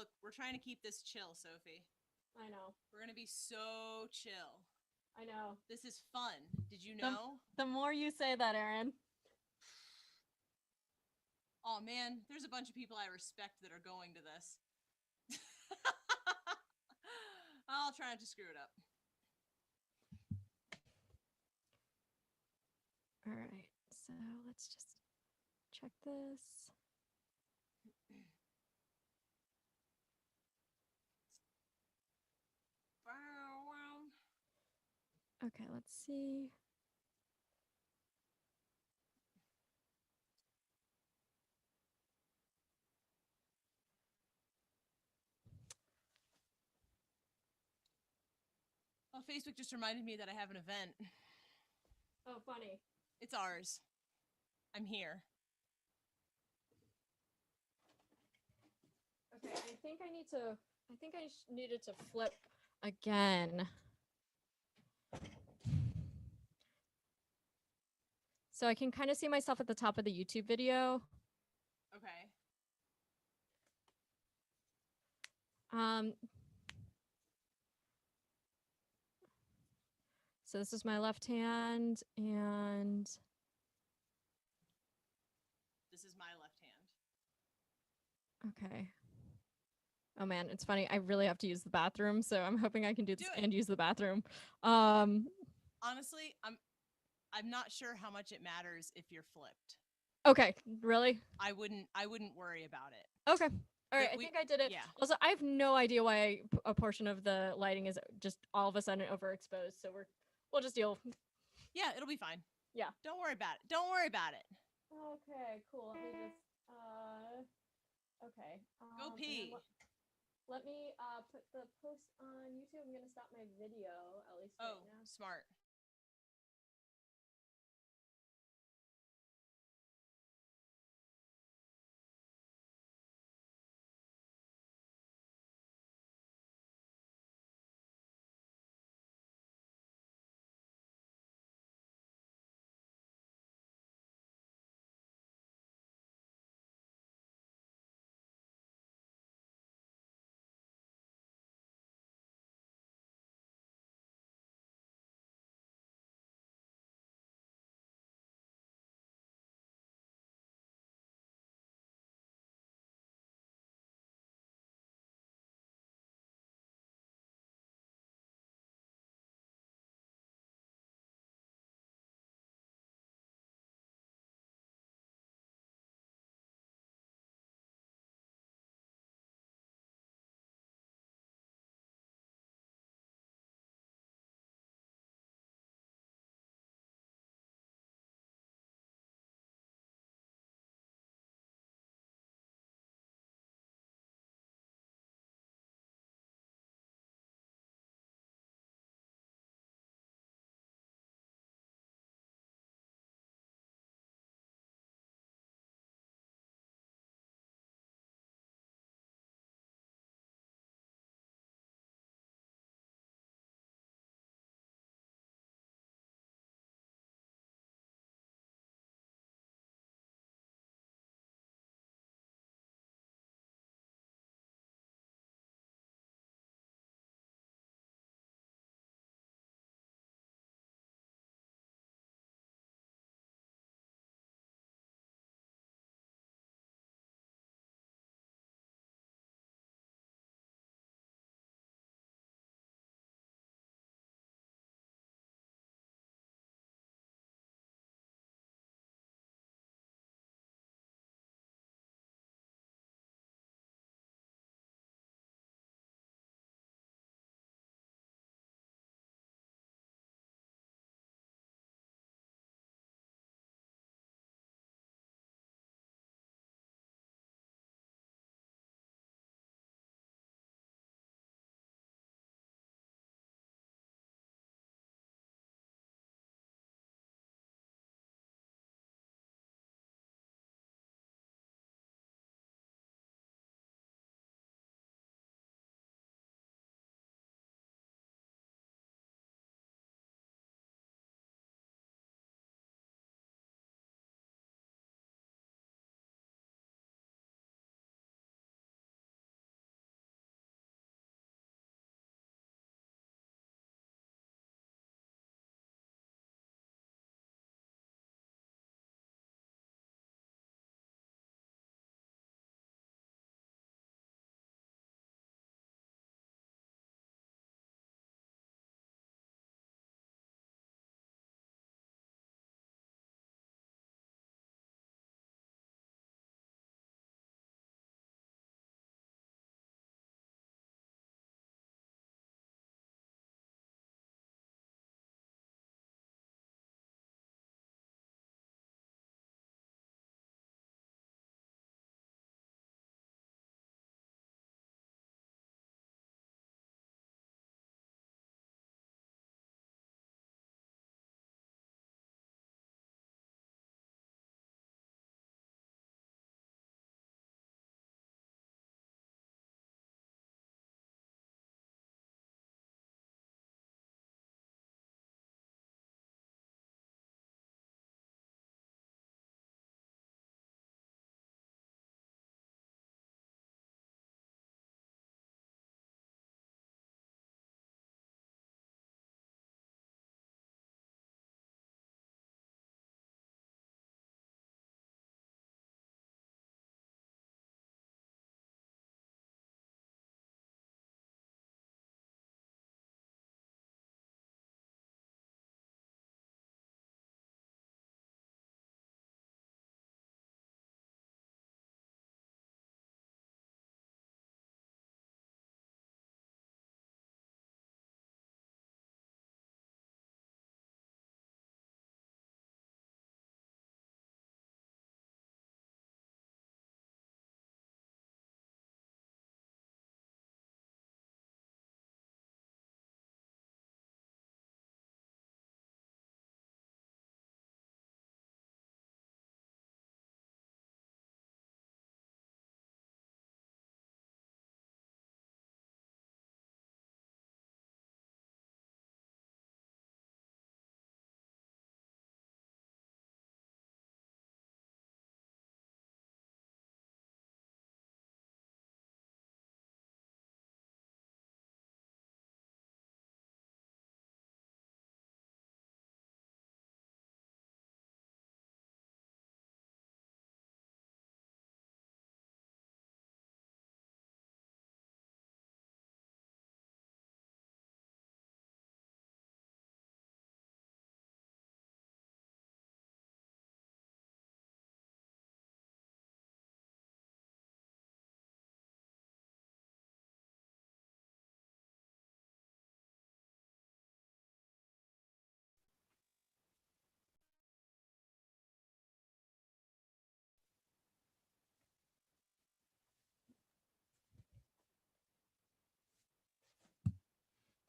look, we're trying to keep this chill, Sophie. I know. We're gonna be so chill. I know. This is fun. Did you The, know? the more you say that, Erin. Oh man, there's a bunch of people I respect that are going to this. I'll try not to screw it up. All right. So let's just check this. Okay, let's see. Oh, Facebook just reminded me that I have an event. Oh, funny. It's ours. I'm here. Okay, I think I needed to flip again. So I can kind of see myself at the top of the YouTube video. Okay. So this is my left hand, and This is my left hand. okay. Oh man, it's funny. I really have to use the bathroom, so I'm hoping I can do this and use the bathroom. Honestly, I'm not sure how much it matters if you're flipped. Okay, really? I wouldn't worry about it. Okay. All right, I think I did it. Yeah. Also, I have no idea why a portion of the lighting is just all of a sudden overexposed, so we'll just deal. Yeah, it'll be fine. Yeah. Don't worry about it. Don't worry about it. Okay, cool. Let me just okay. Go pee. Let me put the post on YouTube. I'm gonna stop my video at least right now. Smart.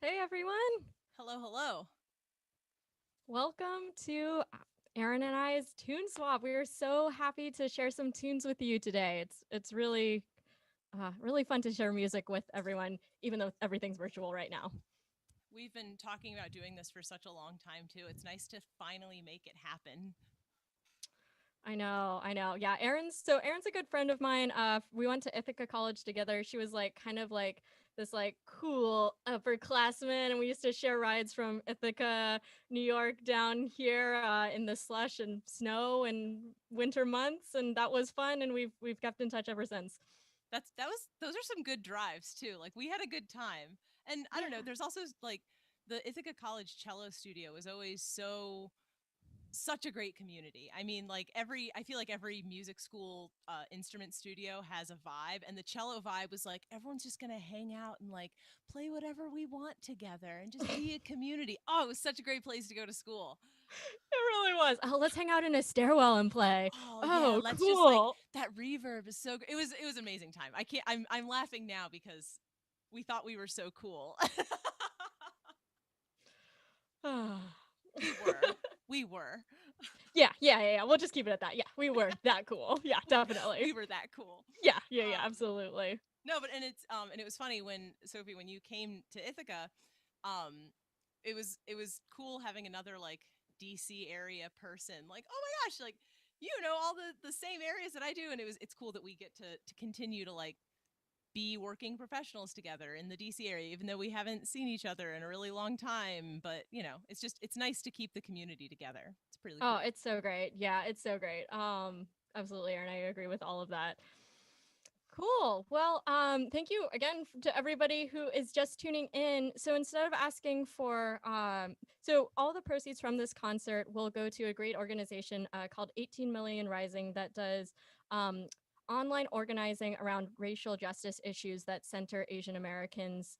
Hey everyone. Hello, hello. Welcome to Erin and I's Tune Swap. We are so happy to share some tunes with you today. It's really fun to share music with everyone, even though everything's virtual right now. We've been talking about doing this for such a long time, too. It's nice to finally make it happen. I know. Yeah, Erin's a good friend of mine. We went to Ithaca College together. She was like kind of like this like cool upperclassman, and we used to share rides from Ithaca, New York, down here in the slush and snow and winter months, and that was fun. And we've kept in touch ever since. Those are some good drives, too. Like, we had a good time. And I don't know, Yeah. there's also like the Ithaca College cello studio is always such a great community. I mean, like I feel like every music school instrument studio has a vibe, and the cello vibe was like everyone's just gonna hang out and like play whatever we want together and just be a community. Oh, it was such a great place to go to school. It really was. Oh, let's hang out in a stairwell and play. Oh yeah, Oh, let's just like cool. that reverb is so. It was an amazing time. I can't. I'm laughing now because we thought we were so cool. we were. We were. Yeah. We'll just keep it at that. Yeah, we were that cool. Yeah, definitely. We were that cool. Yeah, absolutely. No, but and it was funny when Sophie, when you came to Ithaca, um it was cool having another like DC area person. Like, oh my gosh, like you know all the same areas that I do, and it's cool that we get to continue to like be working professionals together in the DC area, even though we haven't seen each other in a really long time. But it's nice to keep the community together. It's pretty Oh, cool. it's so great. Yeah, it's so great. Absolutely, Erin, I agree with all of that. Cool. Well, thank you again to everybody who is just tuning in. So instead of asking for, so all the proceeds from this concert will go to a great organization called 18 Million Rising that does um, online organizing around racial justice issues that center Asian Americans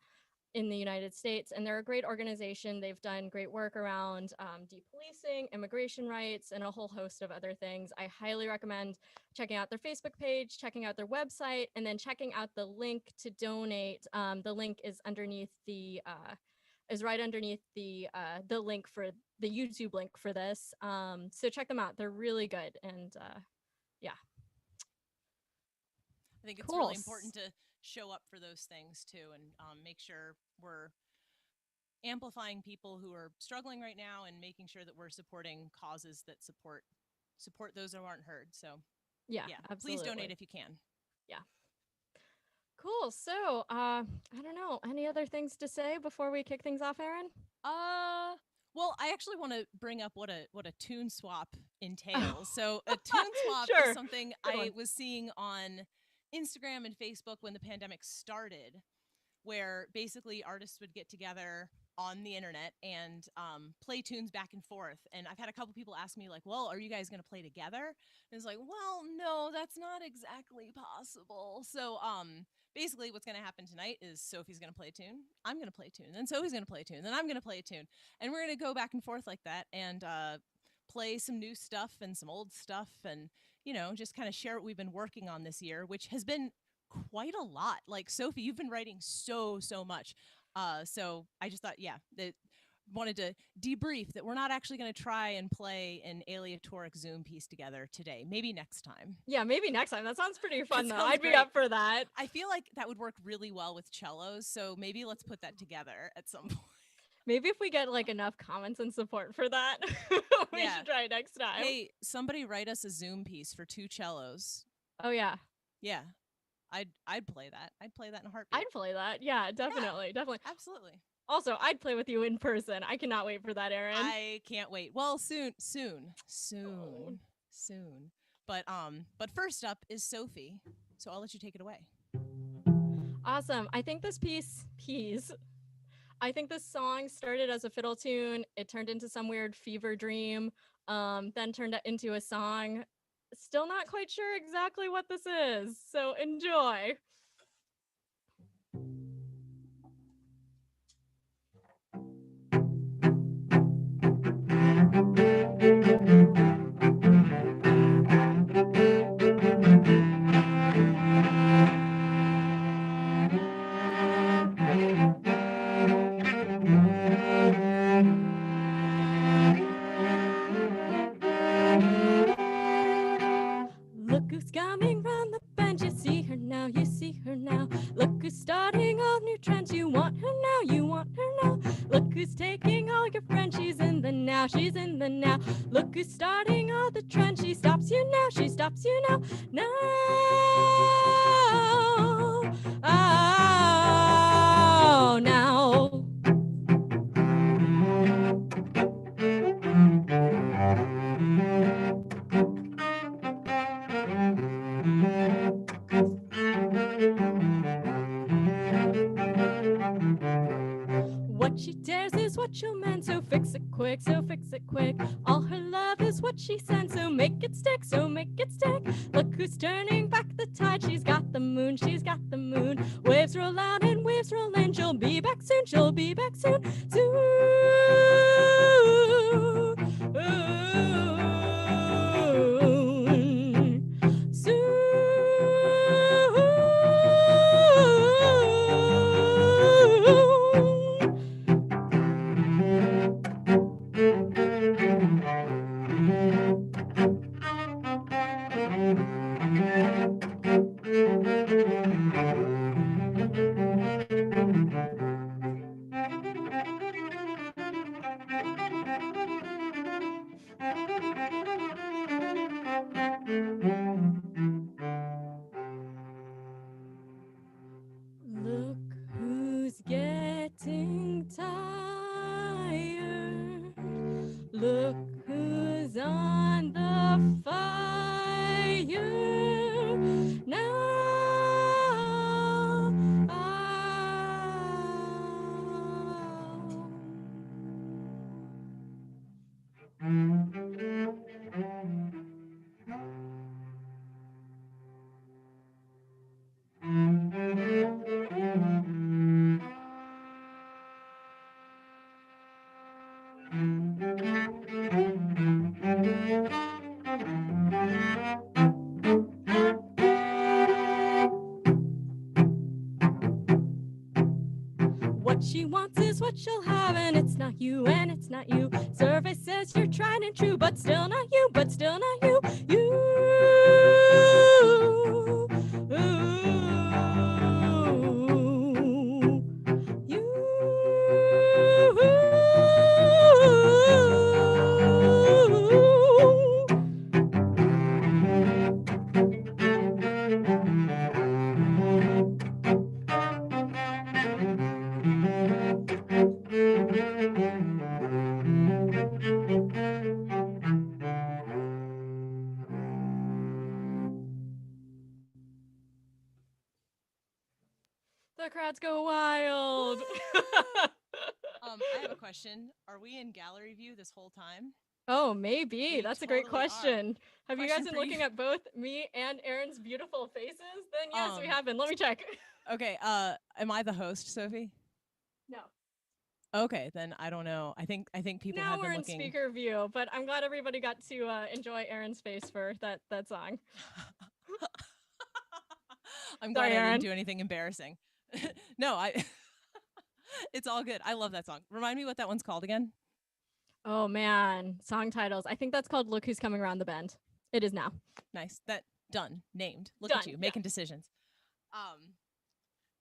in the United States. And they're a great organization. They've done great work around depolicing, immigration rights, and a whole host of other things. I highly recommend checking out their Facebook page, checking out their website, and then checking out the link to donate. The link is underneath is right underneath the link for the YouTube link for this. So check them out. They're really good. And yeah, I think it's cool. really important to show up for those things too, and make sure we're amplifying people who are struggling right now and making sure that we're supporting causes that support those who aren't heard. So Yeah, yeah, please absolutely. donate if you can. Yeah. Cool. So, I don't know. Any other things to say before we kick things off, Erin? Well, I actually want to bring up what a tune swap entails. Oh. So a tune swap is Sure. something Good I one. was seeing on Instagram and Facebook when the pandemic started, where basically artists would get together on the internet and play tunes back and forth. And I've had a couple people ask me like, well, are you guys going to play together? And it's like, well, no, that's not exactly possible. So basically what's going to happen tonight is Sophie's going to play a tune, I'm going to play a tune, then Sophie's going to play a tune, then I'm going to play a tune, and we're going to go back and forth like that, and play some new stuff and some old stuff, and just kind of share what we've been working on this year, which has been quite a lot. Like, Sophie, you've been writing so much. So I just thought, yeah, that wanted to debrief that we're not actually going to try and play an aleatoric Zoom piece together today. Maybe next time. Yeah, maybe next time. That sounds pretty fun, though. sounds I'd be great. up for that. I feel like that would work really well with cellos. So maybe let's put that together at some point. Maybe if we get like enough comments and support for that, we Yeah. should try it next time. Hey, somebody write us a Zoom piece for 2 cellos. Oh yeah. Yeah. I'd play that. I'd play that in a heartbeat. I'd play that. Yeah, definitely. Absolutely. Also, I'd play with you in person. I cannot wait for that, Erin. I can't wait. Well, soon. Oh. But first up is Sophie. So I'll let you take it away. Awesome. I think this I think this song started as a fiddle tune. It turned into some weird fever dream, then turned into a song. Still not quite sure exactly what this is, so enjoy. now. Look who's starting all new trends. You want her now, you want her now. Look who's taking all your friends. She's in the now, she's in the now. Look who's starting all the trends. She stops you now, she stops you now. Now, oh, now. What she dares is what she'll mend, so fix it quick, so fix it quick. All her love is what she sends, so make it stick, so make it stick. Look who's turning back the tide, she's got the moon, she's got the moon. Waves roll out and waves roll in, she'll be back soon, she'll be back soon, soon. Soon. Look who's getting tired. Look who's on the fire What she wants is what she'll have, and it's not you, and it's not you. Survey says you're tried and true, but still not you, but still not you. You. The crowds go wild. I have a question. Are we in gallery view this whole time? Oh, maybe. We That's a great totally are. question. Have you guys Question been for you. looking at both me and Erin's beautiful faces? Then yes, we Um, have been. Let me check. okay, am I the host, Sophie? No. Okay, then I don't know. I think people Now have we're been in looking. speaker view, but I'm glad everybody got to enjoy Erin's face for that song. I'm glad Sorry, I didn't Erin. do anything embarrassing. No, I it's all good. I love that song. Remind me what that one's called again? Oh man, song titles. I think that's called "Look Who's Coming Around the Bend." It is now. Nice. That done. Named. Look at Done. you Yeah. making decisions. Um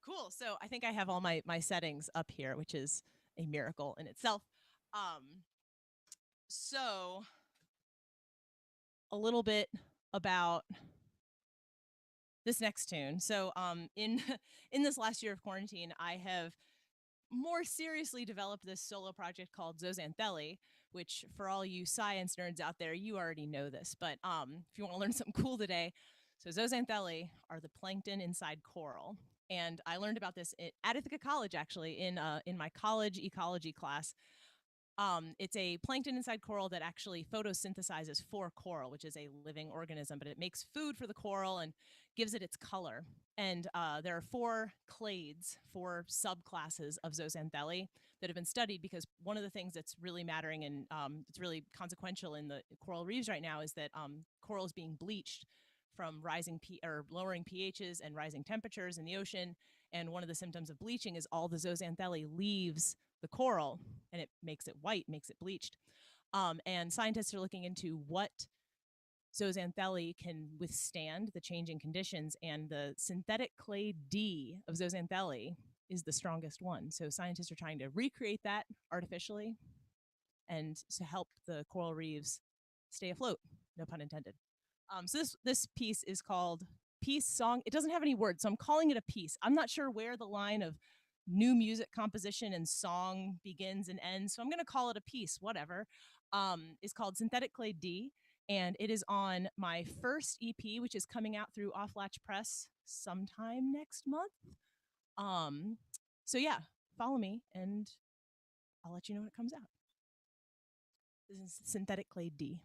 cool. So, I think I have all my settings up here, which is a miracle in itself. Um so a little bit about this next tune. So, in in this last year of quarantine, I have more seriously developed this solo project called Zooxanthellae, which for all you science nerds out there, you already know this. But if you want to learn something cool today, so Zooxanthellae are the plankton inside coral. And I learned about this at Ithaca College, actually, in my college ecology class. It's a plankton inside coral that actually photosynthesizes for coral, which is a living organism, but it makes food for the coral and gives it its color. And there are four clades, four subclasses of Zooxanthellae that have been studied because one of the things that's really mattering and it's really consequential in the coral reefs right now is that coral is being bleached from or lowering pHs and rising temperatures in the ocean. And one of the symptoms of bleaching is all the Zooxanthellae leaves the coral and it makes it white, makes it bleached. And scientists are looking into what zooxanthellae can withstand the changing conditions, and the synthetic clay D of zooxanthellae is the strongest one. So scientists are trying to recreate that artificially and to help the coral reefs stay afloat, no pun intended. So this piece is called Peace Song. It doesn't have any words, so I'm calling it a piece. I'm not sure where the line of new music composition and song begins and ends, so I'm going to call it a piece, whatever. It's called Synthetic Clay D, and it is on my first EP, which is coming out through Off Latch Press sometime next month. So yeah, follow me, and I'll let you know when it comes out. This is Synthetic Clay D.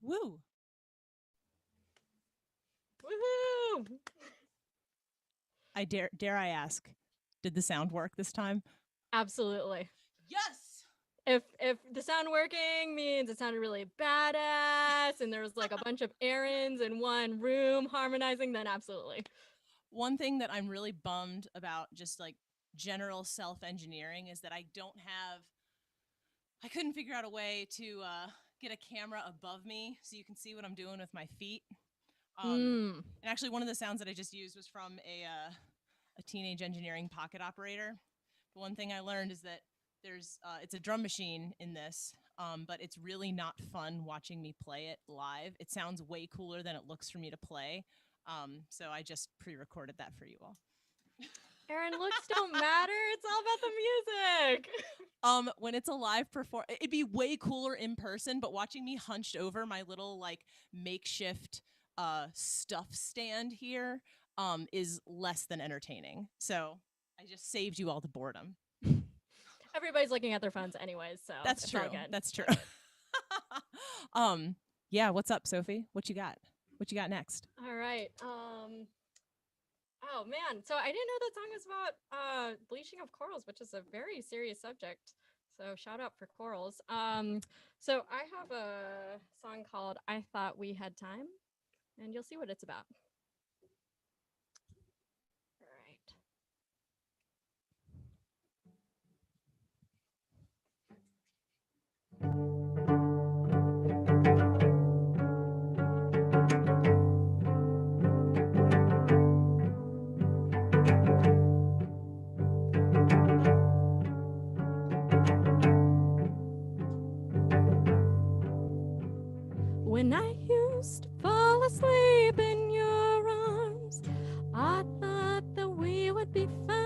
Woo! Woohoo! I dare I ask, did the sound work this time? Absolutely. Yes. If the sound working means it sounded really badass and there was like a bunch of errands in one room harmonizing, then absolutely. One thing that I'm really bummed about, just like general self-engineering, is that I couldn't figure out a way to get a camera above me so you can see what I'm doing with my feet. And actually, one of the sounds that I just used was from a teenage engineering pocket operator. But one thing I learned is that it's a drum machine in this, but it's really not fun watching me play it live. It sounds way cooler than it looks for me to play. So I just pre-recorded that for you all. Erin, looks don't matter. It's all about the music. When it's a live performance, it'd be way cooler in person, but watching me hunched over my little like makeshift stuff stand here is less than entertaining. So I just saved you all the boredom. Everybody's looking at their phones anyways, so That's it's true. all good. That's true. Yeah, what's up, Sophie? What you got? What you got next? All right. Oh man, so I didn't know that song was about bleaching of corals, which is a very serious subject. So shout out for corals. So I have a song called "I Thought We Had Time," and you'll see what it's about. All right. When I used to fall asleep in your arms, I thought that we would be fine.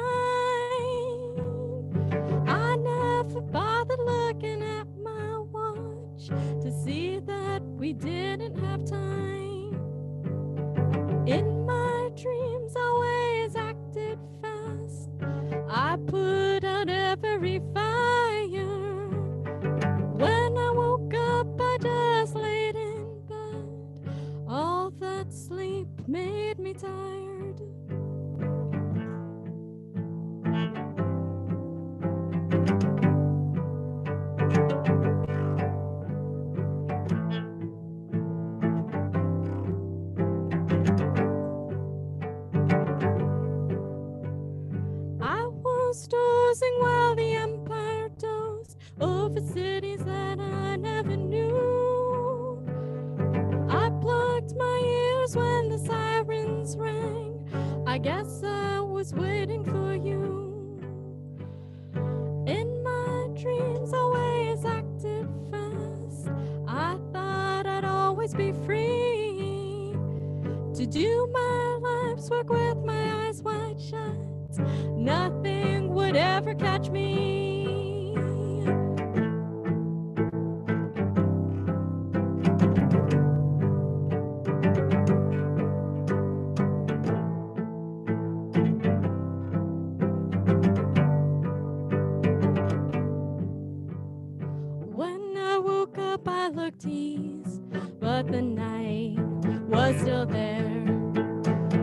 I never bothered looking at my watch to see that we didn't have time. In my dreams, I always acted fast. I put out every fire. When I woke up, I just laid in bed. All that sleep made me tired. I was dozing while the empire dozed over cities that I never knew. I plugged my ears when the sirens rang. I guess I was waiting for you. In my dreams, I always acted fast. I thought I'd always be free to do my life's work with my eyes wide shut. Nothing would ever catch me. When I woke up, I looked east, but the night was still there.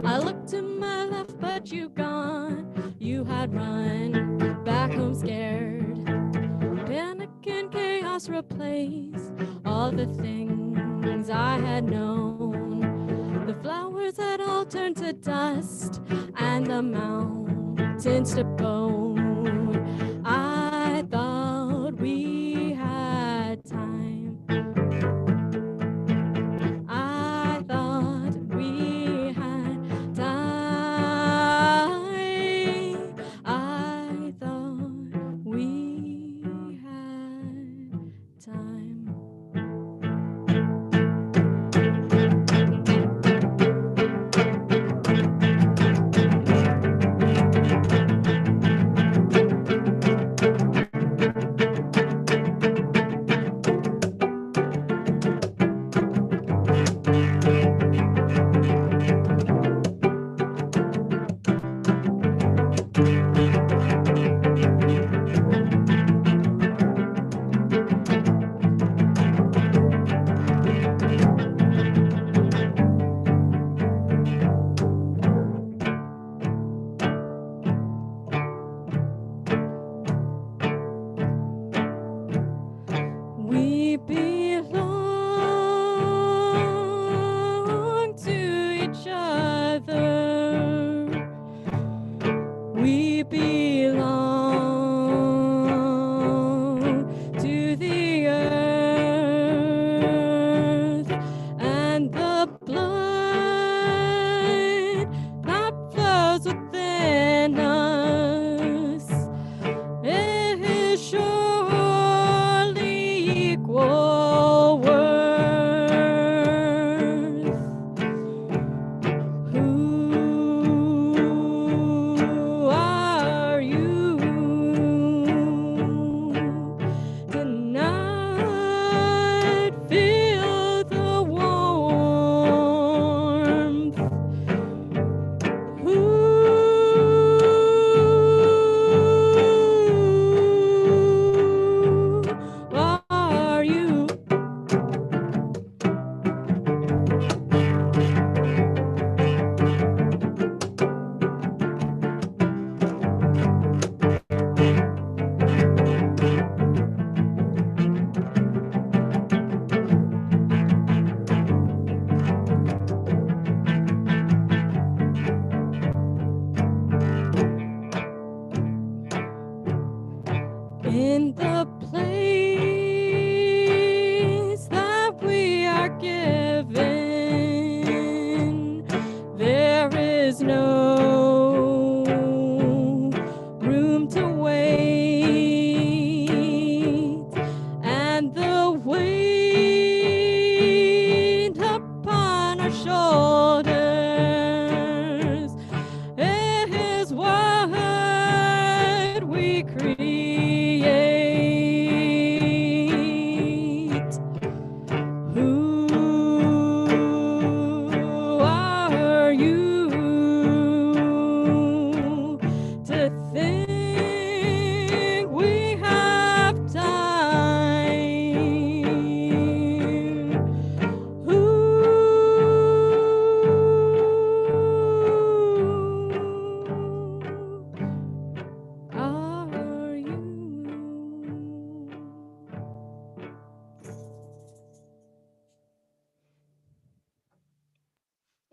I looked to my left, but you gone. You had run back home scared. Panic and chaos replaced all the things I had known. The flowers had all turned to dust, and the mountains to bone. I thought we had time. I thought we had time. I thought we had time. We belong to each other. We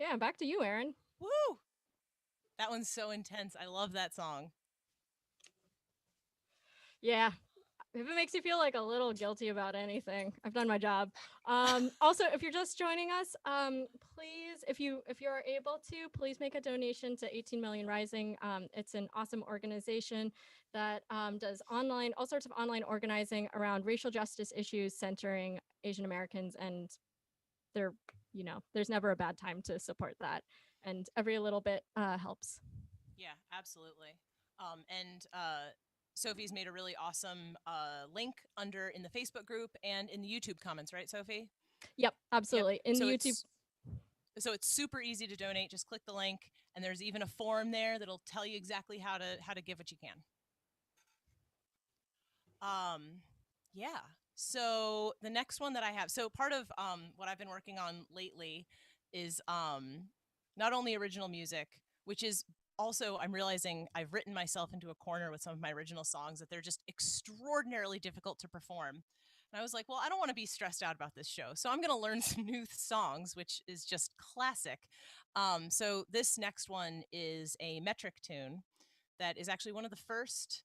Yeah, back to you, Erin. Woo! That one's so intense. I love that song. Yeah. If it makes you feel like a little guilty about anything, I've done my job. Also, if you're just joining us, please, if you are able to, please make a donation to 18 Million Rising. It's an awesome organization that does all sorts of online organizing around racial justice issues centering Asian Americans, and they're, there's never a bad time to support that, and every little bit helps. Yeah, absolutely. And Sophie's made a really awesome link under in the Facebook group and in the YouTube comments, right, Sophie? Yep, Yep. absolutely. In the YouTube. It's super easy to donate. Just click the link, and there's even a form there that'll tell you exactly how to give what you can. Yeah. So the next one that I have, so part of what I've been working on lately is not only original music, which is also, I'm realizing I've written myself into a corner with some of my original songs that they're just extraordinarily difficult to perform. And I was like, well, I don't want to be stressed out about this show, so I'm going to learn some new songs, which is just classic. So this next one is a metric tune that is actually one of the first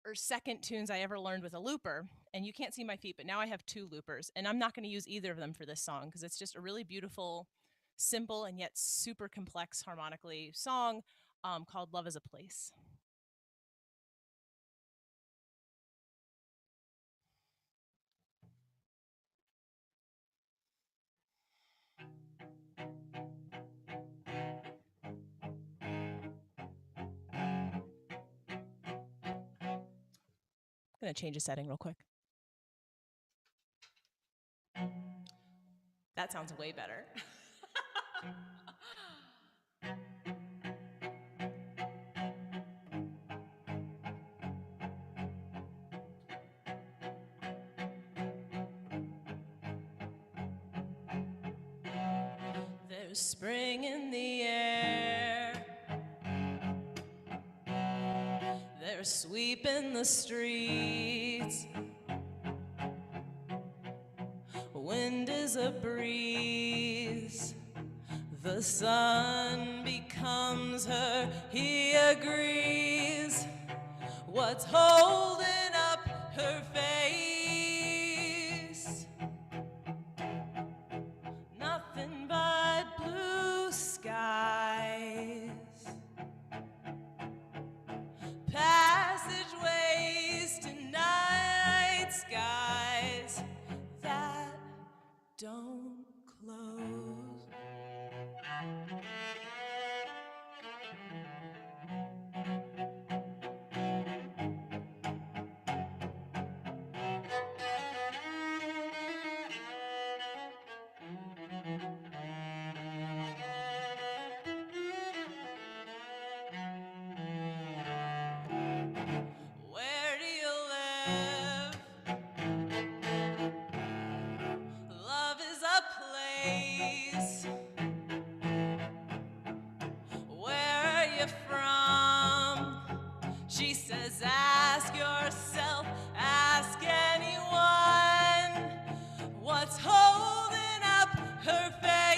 or second tunes I ever learned with a looper. And you can't see my feet, but now I have two loopers, and I'm not going to use either of them for this song because it's just a really beautiful, simple, and yet super complex harmonically song called Love is a Place. I'm going to change a setting real quick. That sounds way better. There's spring in the air. They're sweeping the streets. Wind is a breeze. The sun becomes her, he agrees. What's holding up her face? Nothing but blue skies. Passageways to night skies that don't close. Where do you live? Love is a place. Where are you from? She says, ask yourself, ask anyone. What's holding up her face?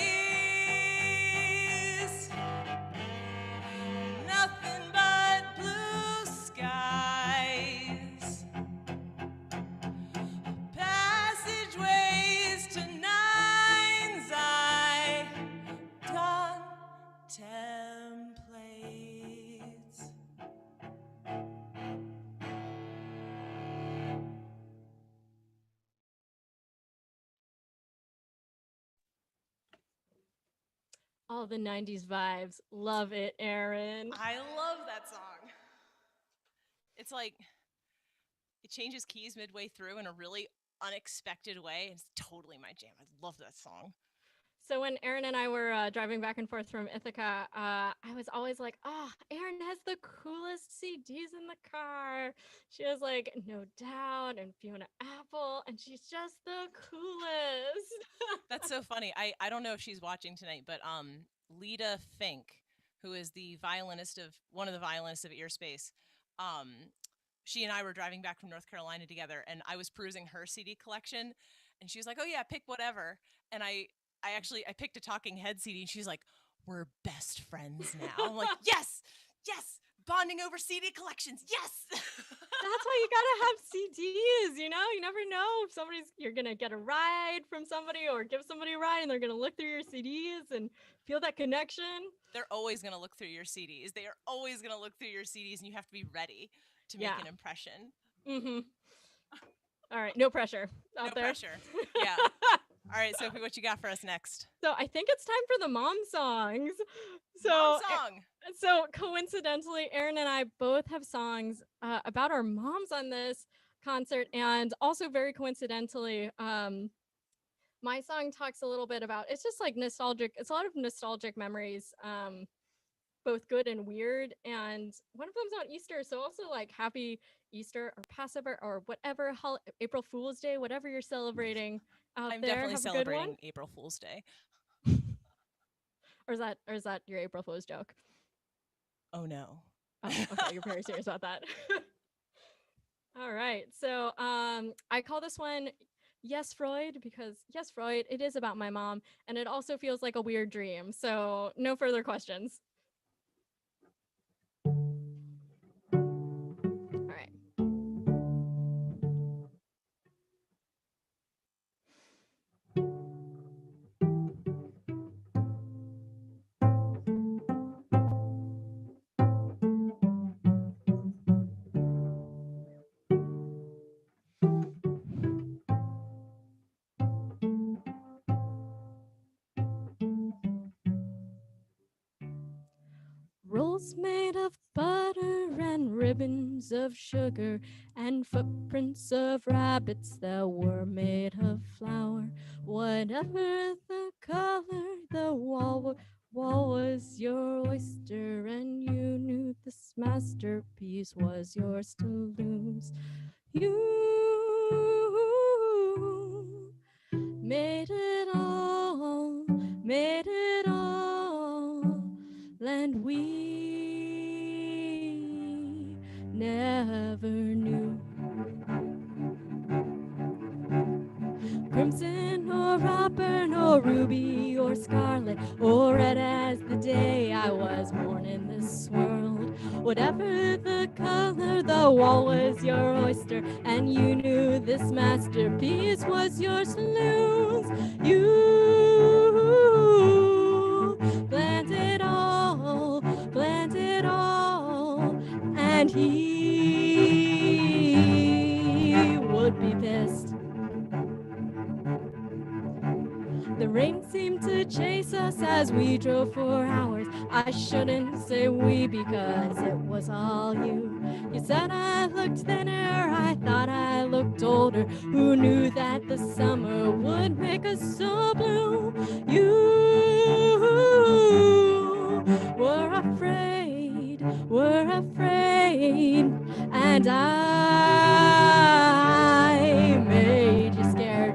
Nothing but blue skies. Passageways to nine's eye. Contemplates. All the 90s vibes. Love it, Erin. I love that song. It's like it changes keys midway through in a really unexpected way. It's totally my jam. I love that song. So when Erin and I were driving back and forth from Ithaca, I was always like, "Oh, Erin has the coolest CDs in the car." She has like No Doubt and Fiona Apple, and she's just the coolest. That's so funny. I don't know if she's watching tonight, but Lita Fink, who is the violinist of one of the violinists of Earspace, um, she and I were driving back from North Carolina together, and I was perusing her CD collection, and she was like, "Oh yeah, pick whatever," and I I picked a Talking Head CD, and she's like, "We're best friends now." I'm like, "Yes, yes, bonding over CD collections, yes." That's why you gotta have CDs, you know? You never know if you're gonna get a ride from somebody or give somebody a ride and they're gonna look through your CDs and feel that connection. They're always gonna look through your CDs. They are always gonna look through your CDs, and you have to be ready to make an impression. Mm-hmm. All right, no pressure out No there. pressure. Yeah. All right, Sophie, what you got for us next? So I think it's time for the mom songs. Mom So song. So coincidentally, Erin and I both have songs about our moms on this concert, and also very coincidentally, my song talks a little bit about, it's just like nostalgic. It's a lot of nostalgic memories, both good and weird. And one of them's on Easter, so also like happy Easter or Passover or whatever, April Fool's Day, whatever you're celebrating out I'm there. definitely Have a good one. celebrating April Fool's Day. Or is that your April Fool's joke? Oh no. Oh, okay, you're very serious about that. All right. So I call this one Yes Freud, because yes Freud, it is about my mom, and it also feels like a weird dream. So no further questions. All right. Rolls made of butter and ribbons of sugar and footprints of rabbits that were made of flour. Whatever the color, the wall was your oyster, and you knew this masterpiece was yours to lose. You made it all, made it all, and we never knew. Crimson or auburn or ruby or scarlet or red as the day I was born in this world. Whatever the color, the wall was your oyster, and you knew this masterpiece was yours to lose. You planned it all, and he would be pissed. The rain seemed to chase us as we drove for hours. I shouldn't say we because it was all you. You said I looked thinner, I thought I looked older. Who knew that the summer would make us so blue? You were afraid, and I made you scared.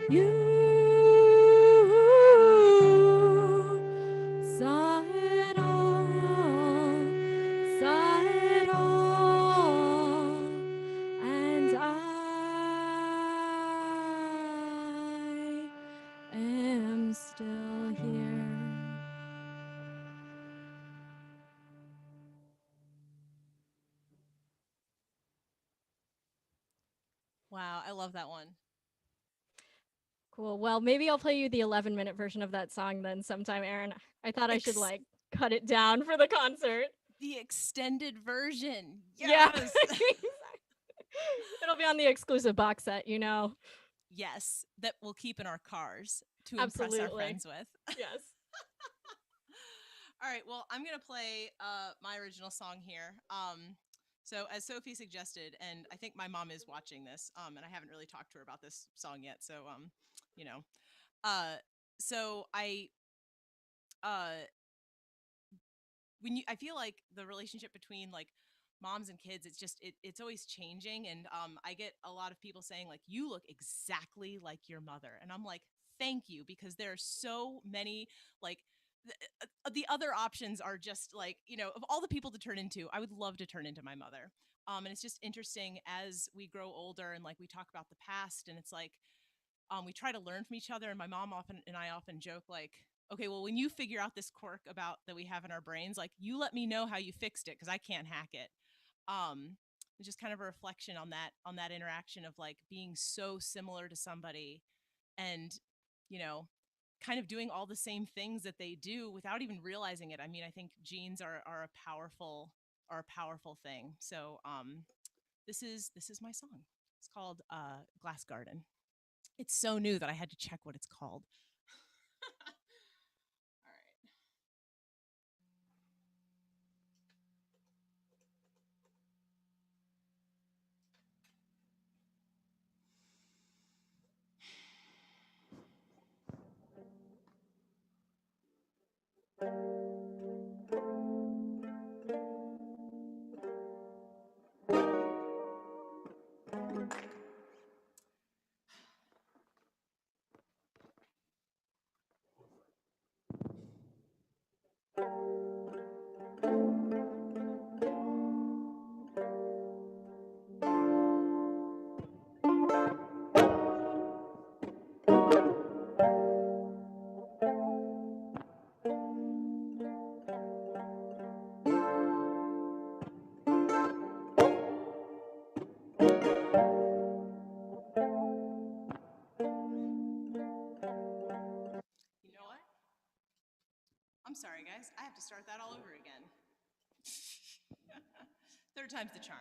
You saw it all, and I am still here. Wow, I love that one. Cool. Well, maybe I'll play you the 11-minute version of that song then sometime, Erin. I thought I should Ex- like cut it down for the concert. the extended version. Yeah. Yes. It'll be on the exclusive box set, you know. Yes, that we'll keep in our cars to impress our Absolutely. friends with. Yes. All right, well, I'm going to play my original song here. So as Sophie suggested, and I think my mom is watching this, and I haven't really talked to her about this song yet, so you know. So uh I feel like the relationship between like moms and kids, it's always changing, and I get a lot of people saying like, you look exactly like your mother, and I'm like, thank you, because there are so many like the other options are just like, of all the people to turn into, I would love to turn into my mother. And it's just interesting as we grow older and like we talk about the past, and it's like we try to learn from each other, and my mom often and I often joke like, okay, well, when you figure out this quirk about that we have in our brains, like, you let me know how you fixed it, because I can't hack it. It's just kind of a reflection on that interaction of like being so similar to somebody, and you know kind of doing all the same things that they do without even realizing it. I mean, I think genes are a powerful thing. So this is my song. It's called Glass Garden. It's so new that I had to check what it's called. All right. You know what? I'm sorry, guys. I have to start that all over again. Third time's the charm.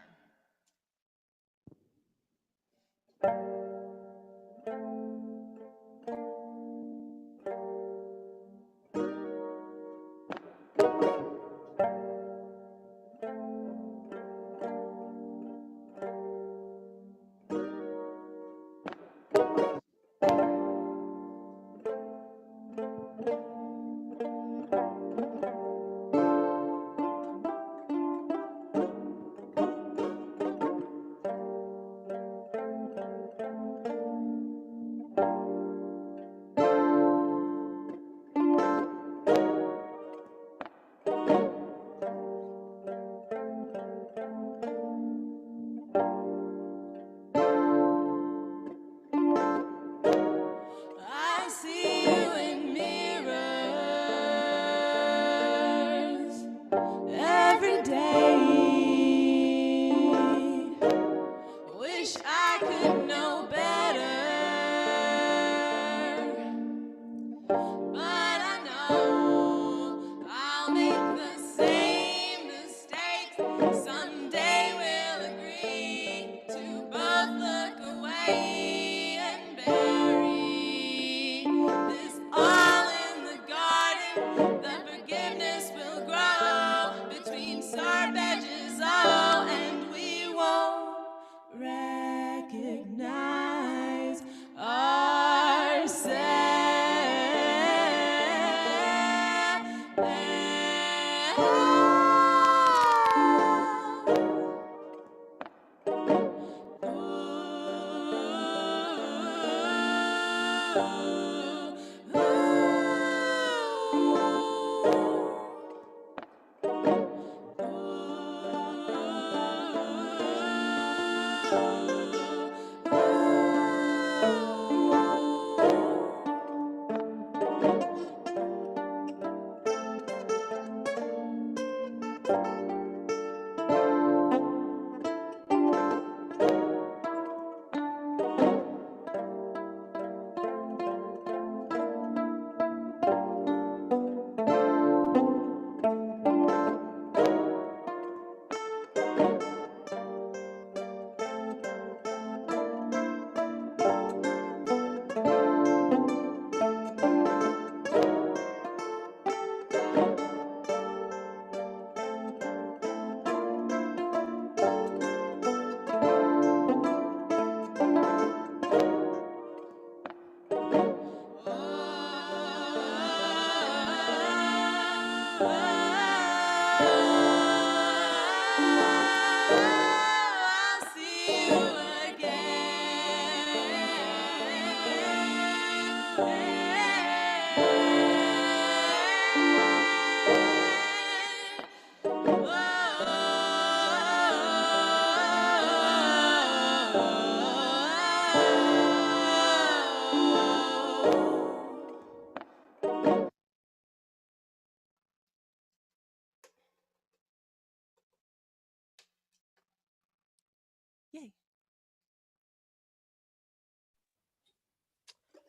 Yay.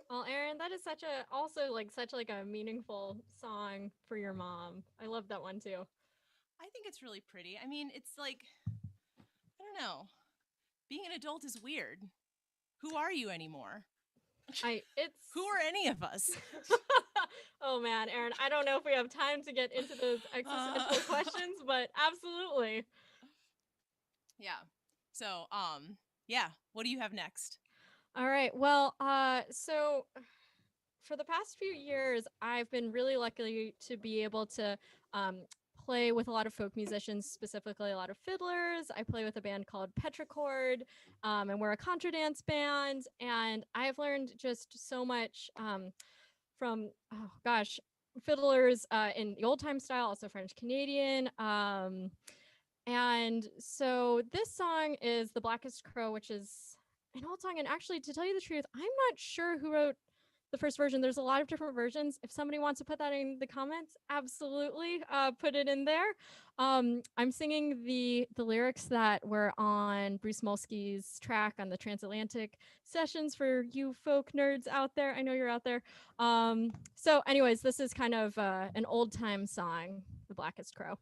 Well, Erin, that is such a also like such like a meaningful song for your mom. I love that one too. I think it's really pretty. I mean, it's like, I don't know. Being an adult is weird. Who are you anymore? It's Who are any of us? Oh man, Erin, I don't know if we have time to get into those existential questions, but absolutely. Yeah. So, yeah. What do you have next? All right. Well, so for the past few years, I've been really lucky to be able to um, play with a lot of folk musicians, specifically a lot of fiddlers. I play with a band called Petrichord, and we're a contra dance band. And I've learned just so much from, oh gosh, fiddlers in the old time style, also French Canadian. And so this song is The Blackest Crow, which is an old song. And actually, to tell you the truth, I'm not sure who wrote the first version. There's a lot of different versions. If somebody wants to put that in the comments, absolutely put it in there. I'm singing the lyrics that were on Bruce Molsky's track on the Transatlantic sessions for you folk nerds out there. I know you're out there. So, anyways, this is kind of an old time song, The Blackest Crow.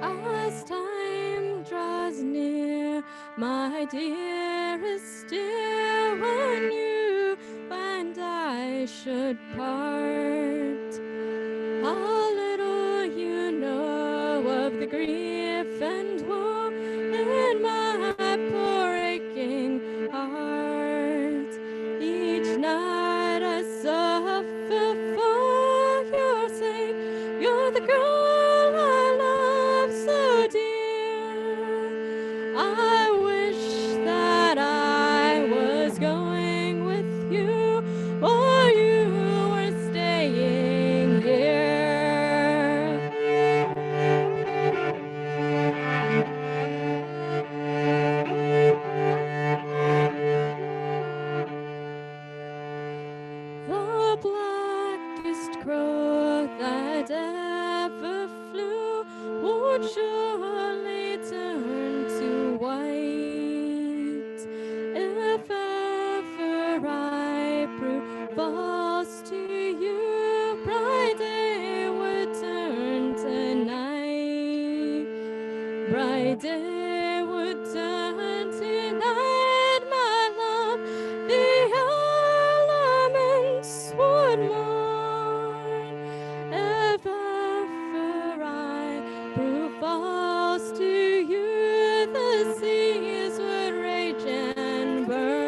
As time draws near, my dearest dear, when you and I should part, how little you know of the grief and woe in my poor aching heart. Each night I suffer for your sake. You're the girl I love so dear. I wish that I was going with you, or you were staying here. would surely turn to white if ever I prove false to you. Bright day would turn to night. Bright day would turn to night, my love. The elements would mourn if ever I prove false to you. The seas would rage and burn.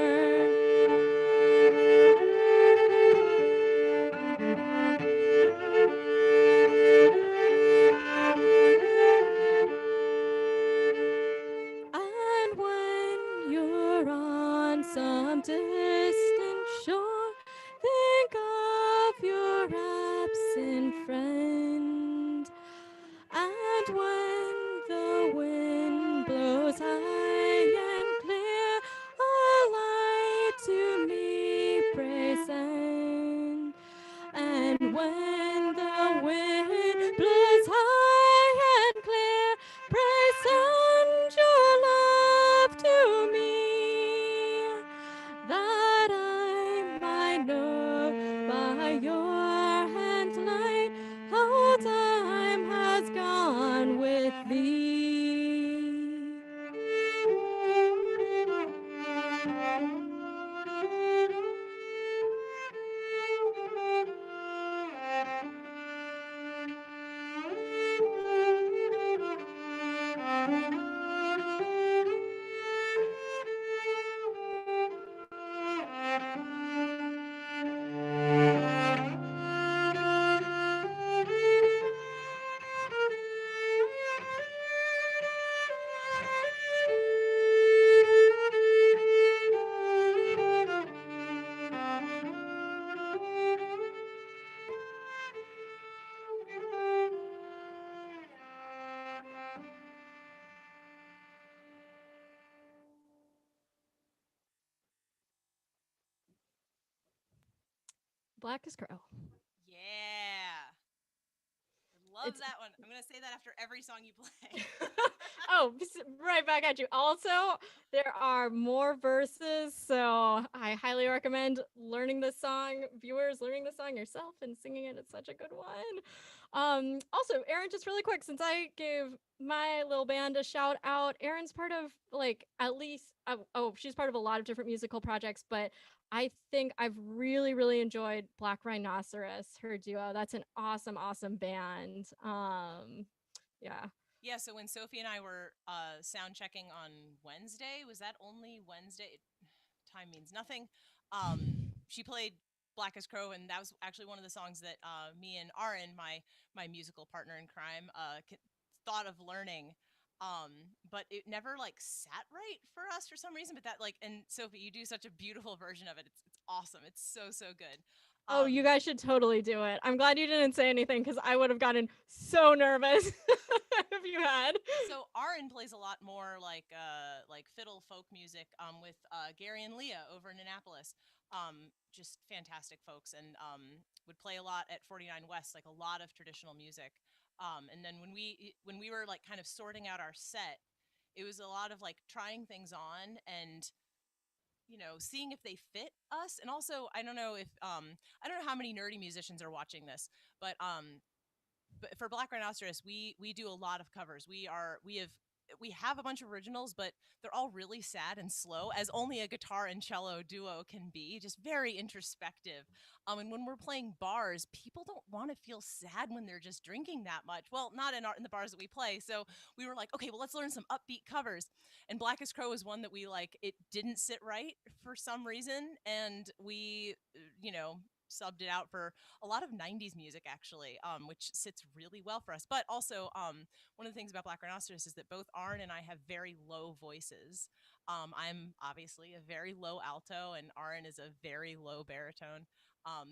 And when you're on some distant shore, think of your absent friend. And when the wind blows high and clear, a light to me present. And when the wind blows high and clear, present your love to me, that I might know by your hand light how time has gone with thee. Black as Crow. Yeah. I love It's that one. I'm going to say that after every song you play. oh, right back at you. Also, there are more verses, so I highly recommend learning this song, viewers learning the song yourself and singing it. It's such a good one. Also, Erin, just really quick, since I gave my little band a shout out, Erin's part of like at least she's part of a lot of different musical projects, but I think I've really, really enjoyed Black Rhinoceros, her duo. That's an awesome, awesome band. Yeah. Yeah, so when Sophie and I were sound checking on Wednesday, was that only Wednesday? Time means nothing. She played Black as Crow, and that was actually one of the songs that me and Erin, my musical partner in crime, thought of learning. But it never like sat right for us for some reason. But that like, and Sophie, you do such a beautiful version of it. It's awesome. It's so so good. Oh, you guys should totally do it. I'm glad you didn't say anything because I would have gotten so nervous if you had. So Arin plays a lot more like fiddle folk music with Gary and Leah over in Annapolis. Just fantastic folks, and would play a lot at 49 West, like a lot of traditional music. And then when we were like kind of sorting out our set, it was a lot of like trying things on and seeing if they fit us. And also I don't know how many nerdy musicians are watching this, but for Black Rhinoceros, we do a lot of covers. We have a bunch of originals, but they're all really sad and slow, as only a guitar and cello duo can be. Just very introspective. And when we're playing bars, people don't want to feel sad when they're just drinking that much. Well, not in the bars that we play. So we were like, okay, well, let's learn some upbeat covers. And Black as Crow was one that we like. It didn't sit right for some reason, and we, subbed it out for a lot of 90s music actually, which sits really well for us. But also, one of the things about Black Rhinoceros is that both Arn and I have very low voices. I'm obviously a very low alto, and Arn is a very low baritone.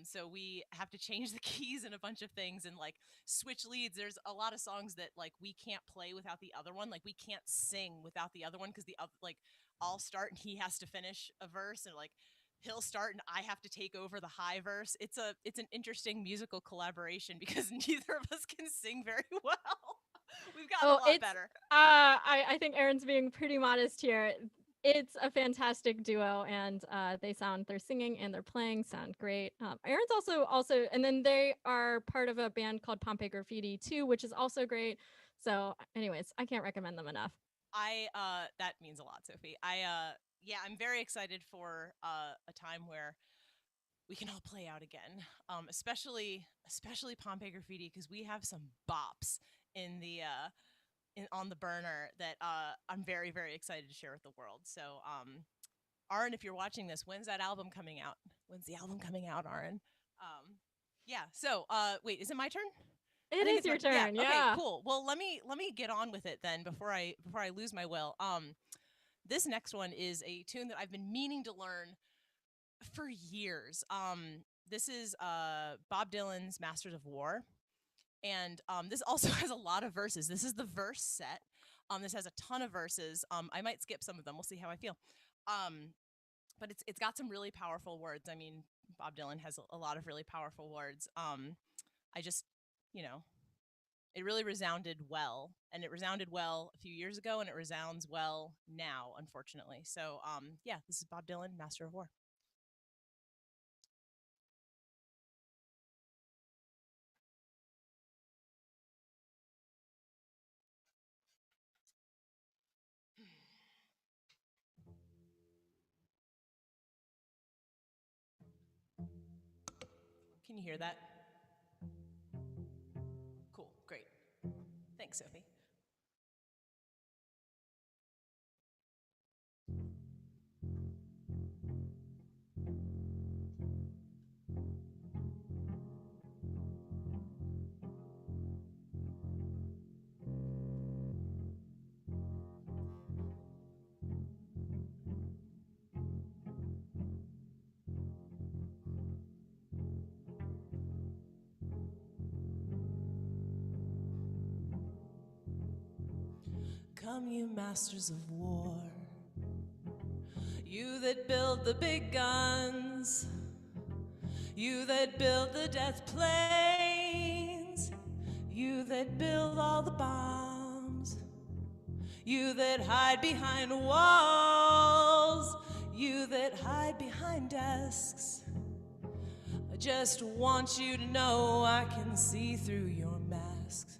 So we have to change the keys and a bunch of things and like switch leads. There's a lot of songs that like we can't play without the other one. Like we can't sing without the other one because the other like I'll start and he has to finish a verse, and like he'll start and I have to take over the high verse. It's an interesting musical collaboration because neither of us can sing very well. We've got a lot better. I think Erin's being pretty modest here. It's a fantastic duo, and their singing and their playing sound great. Erin's also, and then they are part of a band called Pompeii Graffiti too, which is also great. So, anyways, I can't recommend them enough. That means a lot, Sophie. Yeah, I'm very excited for a time where we can all play out again. Especially Pompeii Graffiti, because we have some bops in the on the burner that I'm very, very excited to share with the world. So, Erin, if you're watching this, when's that album coming out? When's the album coming out, Erin? Yeah. So, wait, is it my turn? It is your turn. Yeah. Okay. Cool. Well, let me get on with it then before I lose my will. This next one is a tune that I've been meaning to learn for years. This is Bob Dylan's "Masters of War." And this also has a lot of verses. This is the verse set. This has a ton of verses. I might skip some of them. We'll see how I feel. But it's got some really powerful words. I mean, Bob Dylan has a lot of really powerful words. I just, it really resounded well. And it resounded well a few years ago, and it resounds well now, unfortunately. So, yeah, this is Bob Dylan, Master of War. Can you hear that? Cool, great. Thanks, Sophie. Come, you masters of war, you that build the big guns, you that build the death planes, you that build all the bombs, you that hide behind walls, you that hide behind desks. I just want you to know I can see through your masks.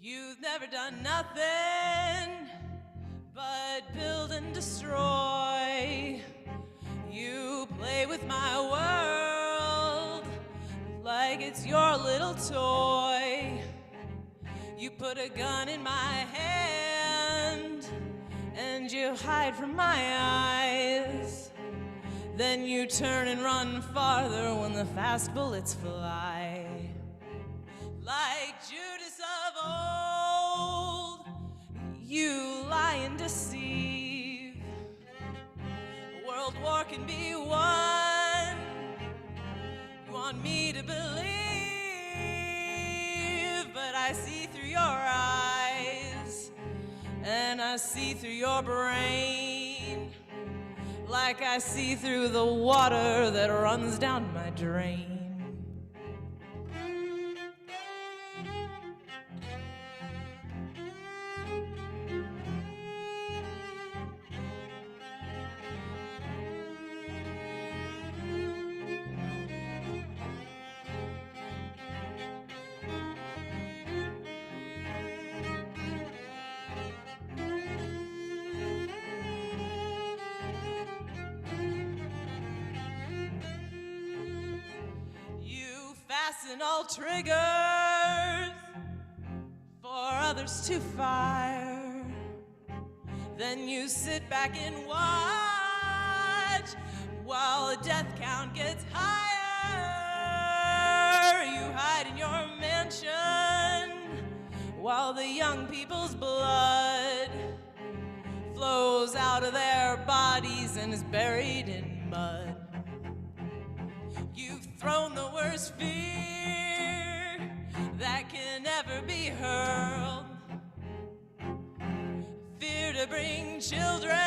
You've never done nothing but build and destroy. You play with my world like it's your little toy. You put a gun in my hand and you hide from my eyes. Then you turn and run farther when the fast bullets fly. Like Judas of old, you lie and deceive. A world war can be won. You want me to believe, but I see through your eyes, and I see through your brain, like I see through the water that runs down my drain. Fasten all triggers for others to fire. Then you sit back and watch while the death count gets higher. You hide in your mansion while the young people's blood flows out of their bodies and is buried in mud. You've thrown the worst fear that can ever be hurled. Fear to bring children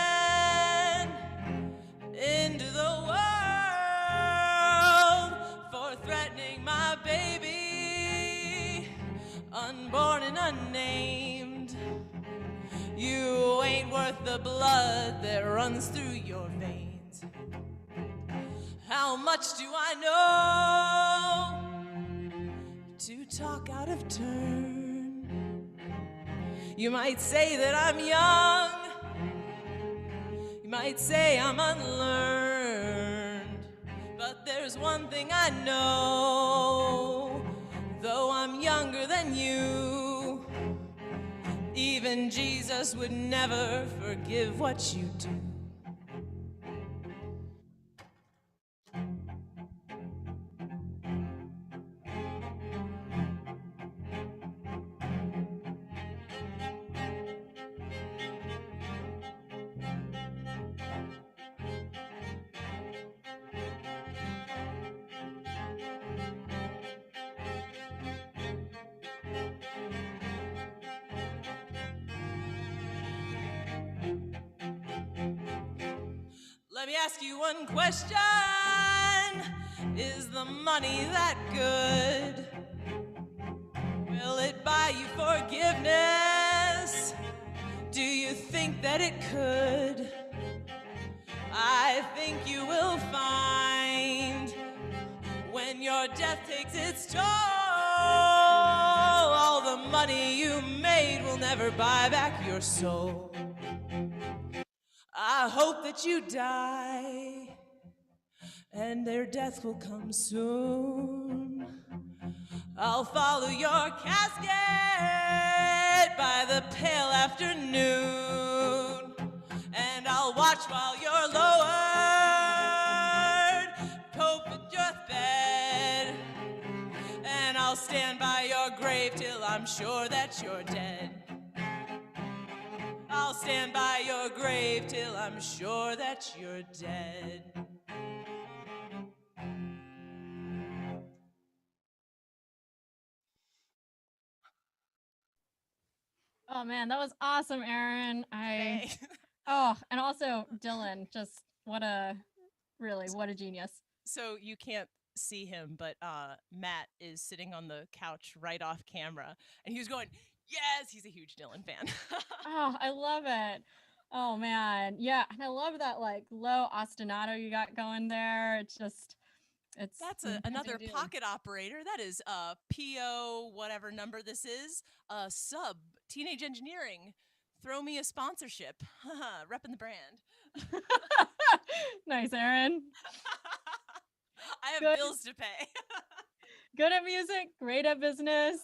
into the world, for threatening my baby, unborn and unnamed. You ain't worth the blood that runs through your veins. How much do I know to talk out of turn? You might say that I'm young, you might say I'm unlearned, but there's one thing I know, though I'm younger than you, even Jesus would never forgive what you do. Let me ask you one question. Is the money that good? Will it buy you forgiveness? Do you think that it could? I think you will find when your death takes its toll, all the money you made will never buy back your soul. I hope that you die and their death will come soon. I'll follow your casket by the pale afternoon, and I'll watch while you're lowered, cope with your bed, and I'll stand by your grave till I'm sure that you're dead. I'll stand by your grave till I'm sure that you're dead. Oh man, that was awesome, Erin. Thanks. Oh, and also Dylan, just what a genius. So you can't see him, but Matt is sitting on the couch right off camera, and he was going, yes, he's a huge Dylan fan. Oh, I love it. Oh man. Yeah, and I love that like low ostinato you got going there. It's That's another pocket operator. That is PO whatever number this is. Sub Teenage Engineering. Throw me a sponsorship. Repping the brand. Nice, Erin. I have bills to pay. Good at music, great at business.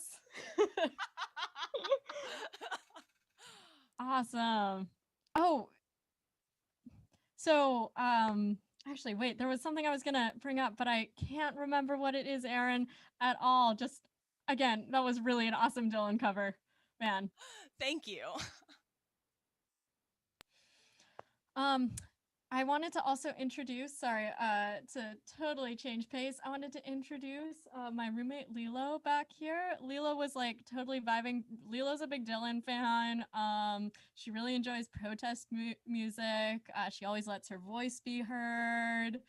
Awesome. Oh, so actually, wait, there was something I was gonna bring up, but I can't remember what it is, Erin, at all. Just again, that was really an awesome Dylan cover, man. Thank you. I wanted to also introduce, to totally change pace, I wanted to introduce my roommate Lilo back here. Lilo was like totally vibing. Lilo's a big Dylan fan. She really enjoys protest music. She always lets her voice be heard.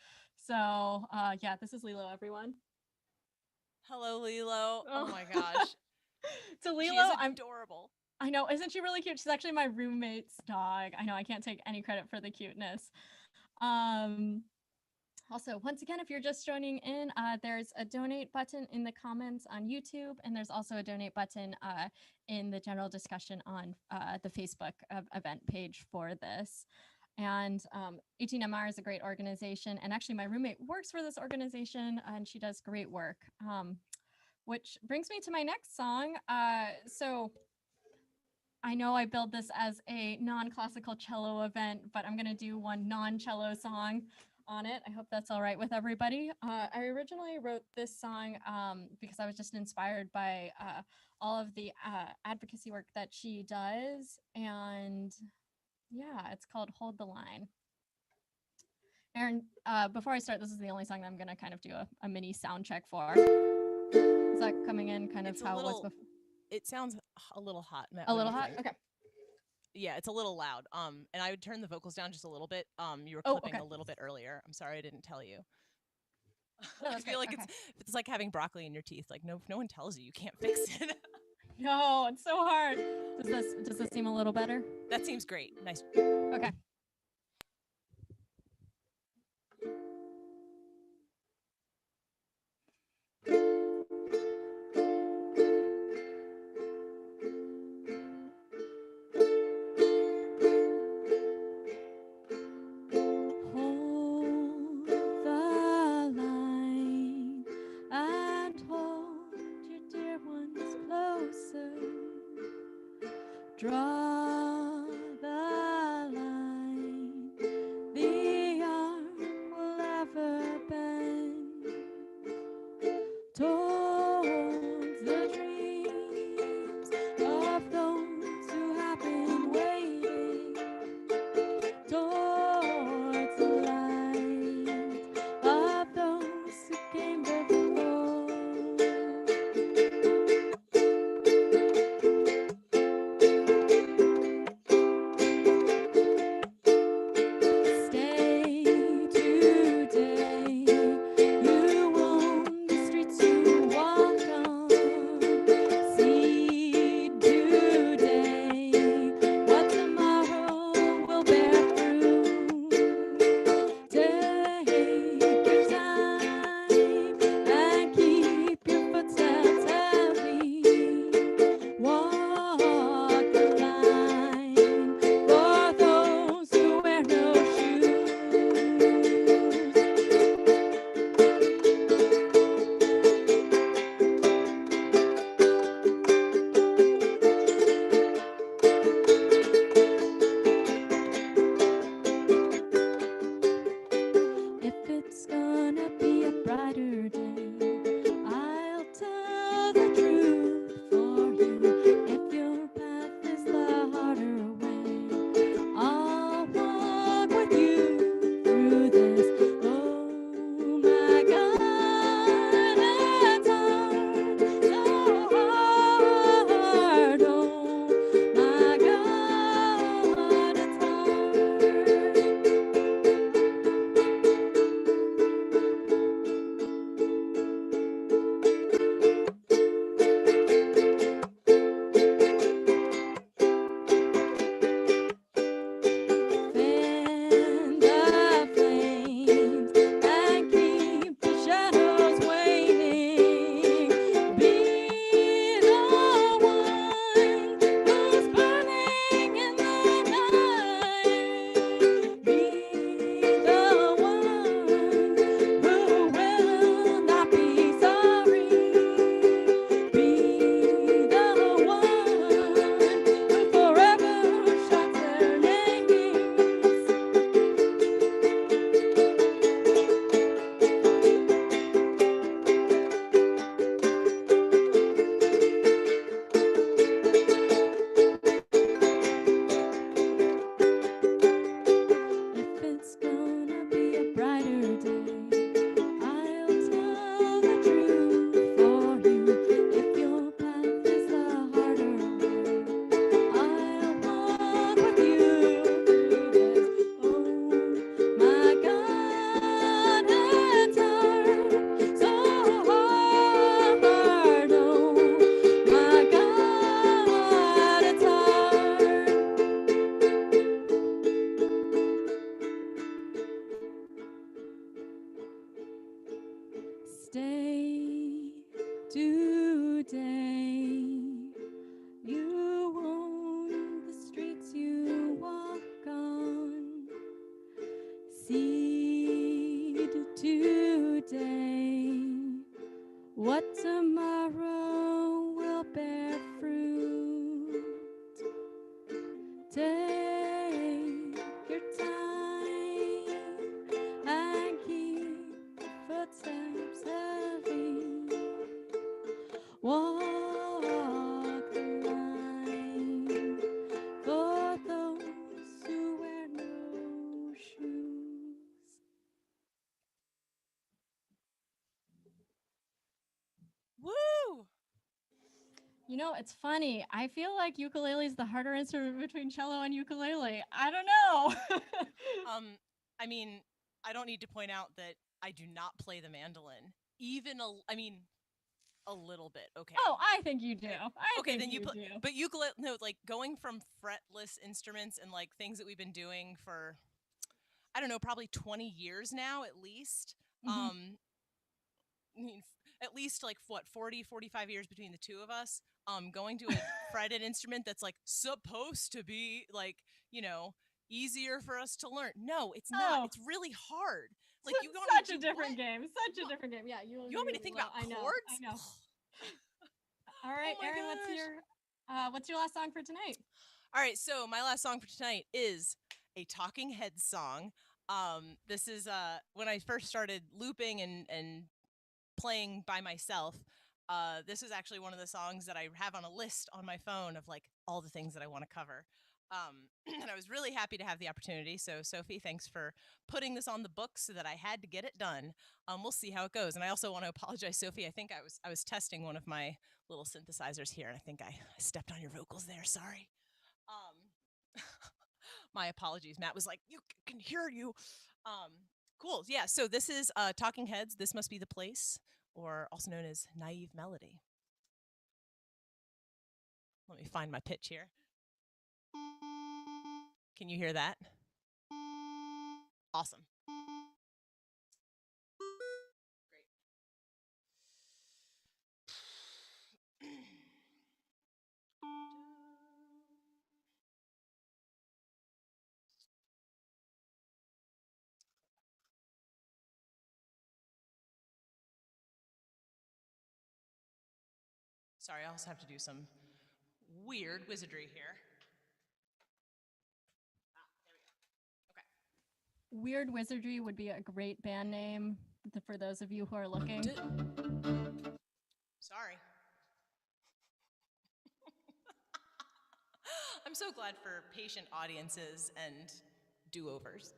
So yeah, this is Lilo, everyone. Hello, Lilo. Oh my gosh. So Lilo, she is adorable. I know, isn't she really cute? She's actually my roommate's dog. I know, I can't take any credit for the cuteness. Also, once again, if you're just joining in, there's a donate button in the comments on YouTube, and there's also a donate button in the general discussion on the Facebook event page for this. And 18MR is a great organization, and actually my roommate works for this organization, and she does great work. Which brings me to my next song. So I know I billed this as a non-classical cello event, but I'm gonna do one non-cello song on it. I hope that's all right with everybody. I originally wrote this song because I was just inspired by all of the advocacy work that she does. And yeah, it's called Hold the Line. Erin, before I start, this is the only song that I'm going to kind of do a mini sound check for. Is that coming in kind of how it was before? It sounds a little hot. Matt, a little hot? Okay. Yeah, it's a little loud. And I would turn the vocals down just a little bit. You were clipping a little bit earlier. I'm sorry I didn't tell you. No, I feel like it's like having broccoli in your teeth. Like no one tells you can't fix it. No, it's so hard. Does this seem a little better? That seems great. Nice. Okay. Draw the line, the arm will ever bend towards the dreams of those who have been waiting, towards the light of those who came before. It's funny. I feel like ukulele is the harder instrument between cello and ukulele. I don't know. I mean, I don't need to point out that I do not play the mandolin. A little bit. Okay. Oh, I think you do. Okay, then you do. But ukulele, no, like going from fretless instruments and like things that we've been doing for, I don't know, probably 20 years now at least. Mm-hmm. I mean, at least like what, 40, 45 years between the two of us. Going to a fretted instrument that's like supposed to be like, easier for us to learn. No, it's not. Oh. It's really hard. Like you want such me to a do different what? game. Such a different game. Yeah, You want me to think about chords? I know. All right, Oh my Erin, gosh. what's your last song for tonight? All right, so my last song for tonight is a Talking Heads song. This is when I first started looping and playing by myself. This is actually one of the songs that I have on a list on my phone of like all the things that I want to cover. And I was really happy to have the opportunity. So Sophie, thanks for putting this on the book so that I had to get it done. We'll see how it goes. And I also want to apologize, Sophie. I think I was testing one of my little synthesizers here, and I think I stepped on your vocals there. Sorry. My apologies. Matt was like, "You can hear you." Cool. Yeah. So this is Talking Heads. This Must Be the Place, or also known as Naive Melody. Let me find my pitch here. Can you hear that? Awesome. Great. Sorry, I also have to do some weird wizardry here. There we go. Okay. Weird Wizardry would be a great band name for those of you who are looking. Sorry. I'm so glad for patient audiences and do-overs.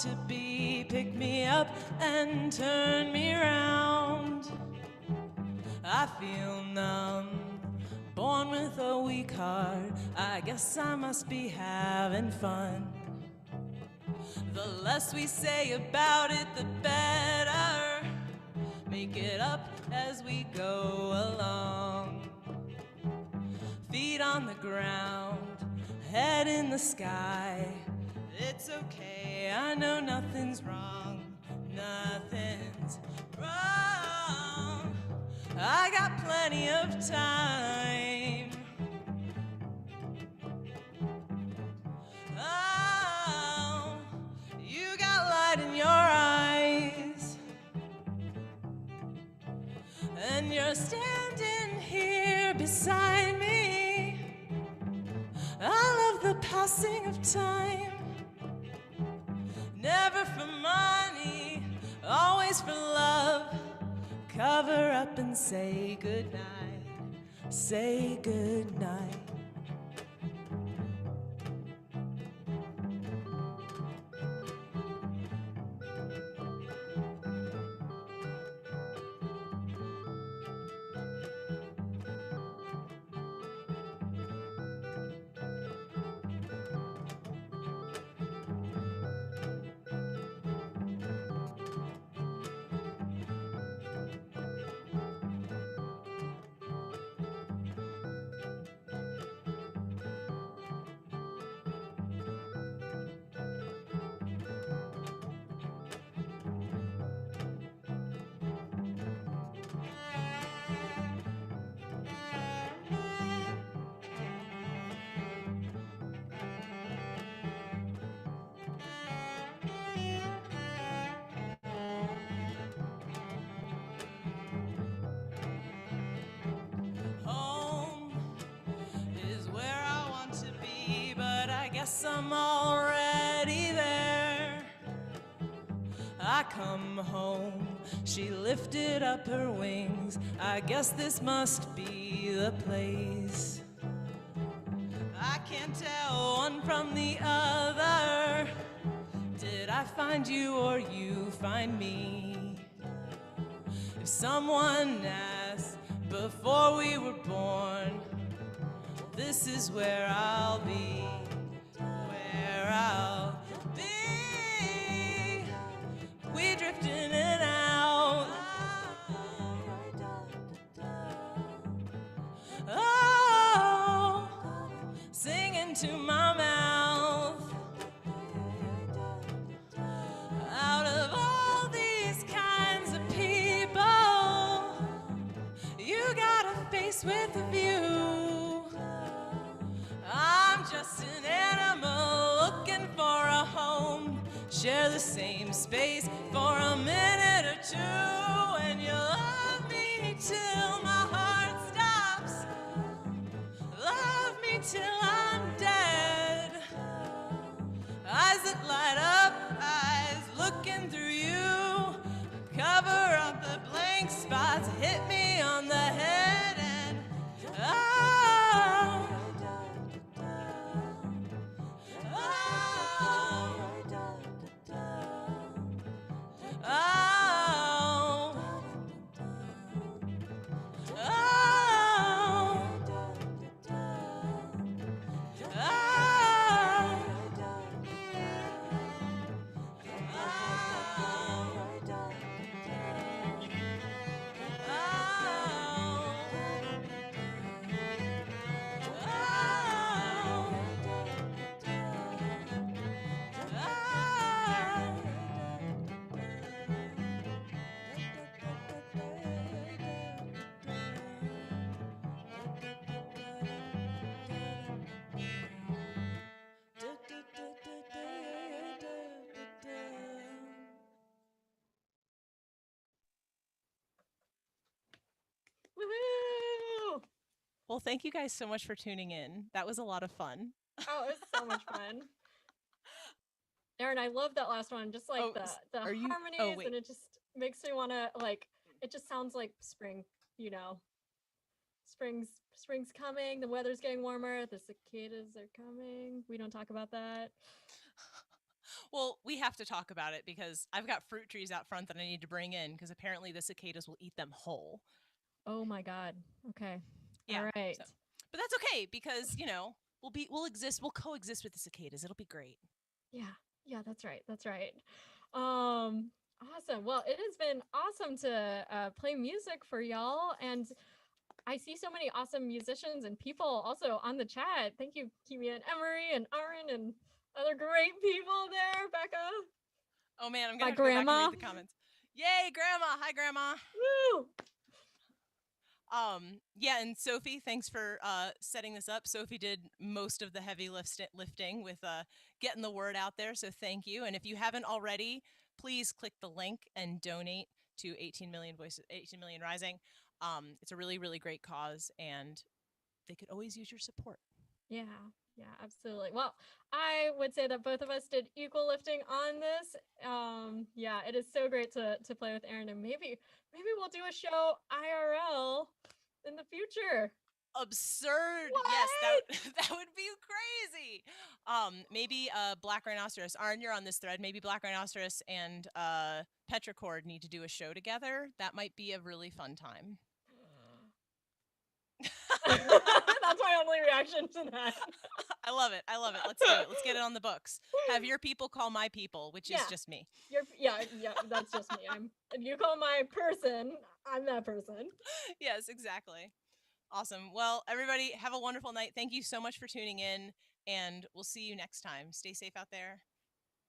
to be. Pick me up and turn me around. I feel numb, born with a weak heart. I guess I must be having fun. The less we say about it, the better. Make it up as we go along. Feet on the ground, head in the sky. It's okay, I know nothing's wrong. Nothing's wrong. I got plenty of time. Oh, you got light in your eyes, and you're standing here beside me. I love the passing of time. Never for money, always for love. Cover up and say goodnight. Say goodnight. I'm already there. I come home, she lifted up her wings. I guess this must be the place. I can't tell one from the other. Did I find you or you find me? If someone asked before we were born, this is where I'll be. I'll be. We drift in and out. Oh, singing to my mouth. Out of all these kinds of people, you got a face with a view. I'm just an animal looking for a home. Share the same space for a minute or two. And you love me till my heart stops. Love me till I'm dead. Eyes that light up, eyes looking through you. Cover up the blank spots, hit me on the head and oh. Woohoo! Well, thank you guys so much for tuning in. That was a lot of fun. Oh, it was so much fun. Erin, I love that last one. Just like the harmonies, and it just makes me want to like. It just sounds like spring. You know, spring's coming. The weather's getting warmer. The cicadas are coming. We don't talk about that. Well, we have to talk about it because I've got fruit trees out front that I need to bring in because apparently the cicadas will eat them whole. Oh my God. Okay. All Yeah. right. So, but that's okay because we'll exist. We'll coexist with the cicadas. It'll be great. Yeah. Yeah, that's right. That's right. Awesome. Well, it has been awesome to play music for y'all. And I see so many awesome musicians and people also on the chat. Thank you, Kimi and Emery and Erin and other great people there, Becca. Oh man, I'm gonna My have to go back and grandma. read the comments. Yay, Grandma! Hi, Grandma. Woo! Yeah, and Sophie, thanks for setting this up. Sophie did most of the heavy lifting with getting the word out there, so thank you. And if you haven't already, please click the link and donate to 18 million voices, 18 million rising. It's a really, really great cause, and they could always use your support. Yeah, yeah, absolutely. Well, I would say that both of us did equal lifting on this. Yeah, it is so great to play with Erin, and maybe we'll do a show IRL in the future. Absurd. Yes, What? that would be crazy. Maybe Black Rhinoceros. Arn, you're on this thread. Maybe Black Rhinoceros and Petrichord need to do a show together. That might be a really fun time. That's my only reaction to that. I love it. I love it. Let's do it. Let's get it on the books. Have your people call my people, which is just me. Yeah, that's just me. You call my person, I'm that person. Yes, exactly. Awesome. Well, everybody, have a wonderful night. Thank you so much for tuning in, and we'll see you next time. Stay safe out there.